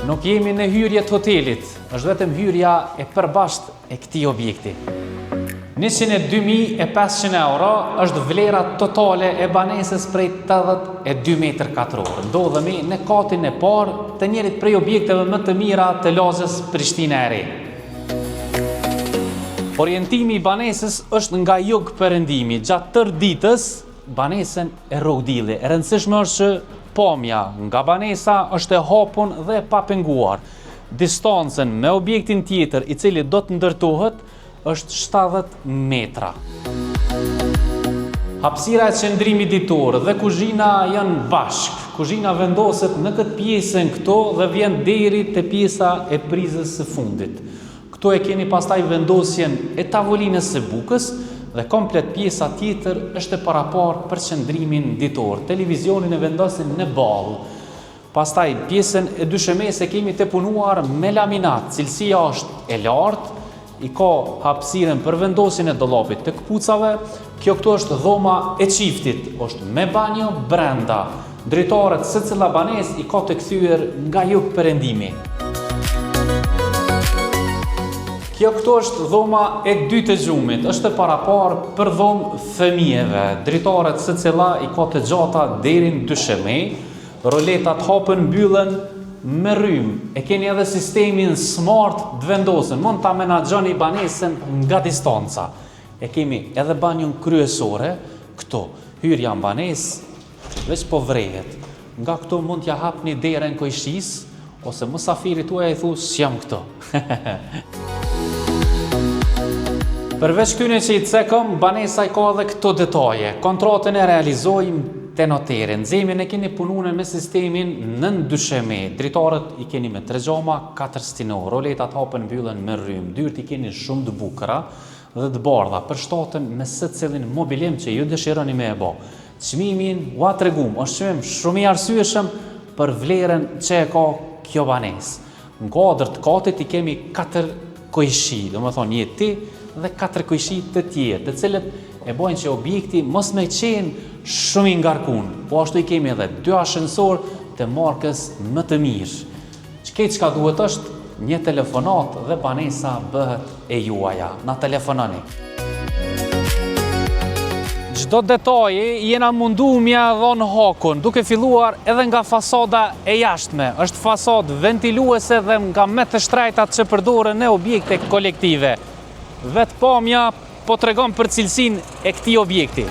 Nuk jemi në hyrje të hotelit, është vetëm hyrja e përbashkët e këtij objekti. 102.500 euro është vlera totale e banesës prej 82 m². Ndodhemi në katin e parë të njërit prej objekteve më të mira të lagjes Prishtina e Re. Orientimi i banesës është nga jug perëndimi. Gjatë tërë ditës banesën e rrugdilli. E rëndësishme është që pamja nga banesa është e hapun dhe e papenguar. Distancën me objektin tjetër i cili do të ndërtohet është 70 metra. Hapësira e qëndrimit ditor dhe kuzhina janë bashkë. Kuzhina vendoset në këtë pjesën këto dhe vjen deri te pjesa e prizës së fundit. Këto e keni pastaj vendosjen e tavolinës së bukës dhe komplet pjesa tjetër është e paraparë për qëndrimin ditor. Televizionin e vendosin në ballë. Pastaj pjesën e dyshemesë kemi të punuar me laminat, cilësia është e lartë, i ka hapësirën për vendosjen e dollapit të këpucave. Kjo këtu është dhoma e çiftit, është me banjo brenda. Drejtarët së cila banesë i ka të kthyer nga jug perëndimi. Kjo këtu është dhoma e dytë e gjumit, është e paraparë për dhomë fëmijëve. Drejtarët së cila i ka të gjata deri në dysheme. Roletat hapën mbyllen me rrymë. E keni edhe sistemin smart të vendosën. Mund ta menaxhoni banesën nga distanca. E kemi edhe banjën kryesore këtu. Hyrja në banesë veç po vrehet. Nga këtu mund t'ja hapni derën kojshis ose mosafirit tuaj i thu s'jam këtu. Përveç këtyne që i cekëm, banesa i ka edhe këto detaje. Kontratën e realizojmë te noteri. Nxemjen e keni punuar me sistemin nën dysheme. Dritarët i keni me 3 xhama, 4 stinor. Roletat hapen mbyllen me rrymë. Dyrt i keni shumë të bukura dhe të bardha, përshtaten me secilin mobilim që ju dëshironi me e bë. Çmimin ua tregum, është çmim shumë i arsyeshëm për vlerën që e ka kjo banesë. Në kuadër të katit i kemi 4 kojshi, domethënë një ti dhe 4 kojshi të tjerë, të cilët e bojnë që objekti mos me qenë shumë i ngarkun, po ashtu i kemi edhe 2 ashensor të markës më të mirë. Çka duhet është një telefonat dhe banesa bëhet e juaja. Na telefononi. Çdo detaji jena mundu mja dhon hakun, duke filluar edhe nga fasada e jashtme. Është fasadë ventiluese dhe nga me të shtrejtat që përdoren në objekte kolektive. Vetë pamja po tregon për cilësinë e këtij objekti.